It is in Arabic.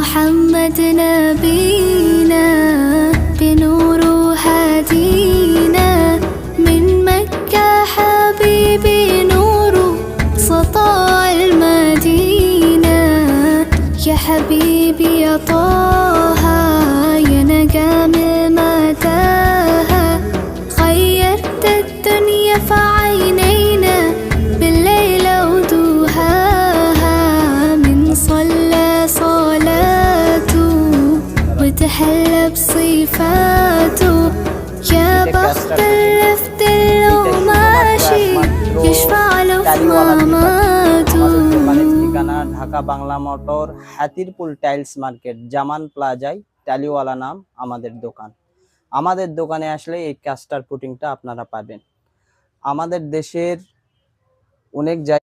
محمد نبينا بنور هدينا من مكة حبيبي نور سطاع المدينة يا حبيبي يا طه يا نجم المتاهة خيرت الدنيا في عينينا بالليل ودوهاها من صلى صلاته وتحلى بصفاته يا بخت اللي في دله ماشي يشفع له في مماته। ঠিকানা ঢাকা বাংলা মোটর Hatirpool tiles market জামান প্লাজায় টালিওয়ালা নাম আমাদের দোকান। আমাদের দোকানে আসলে এই কাস্টার পুটিংটা আপনারা পাবেন। আমাদের দেশের অনেক জায়গায়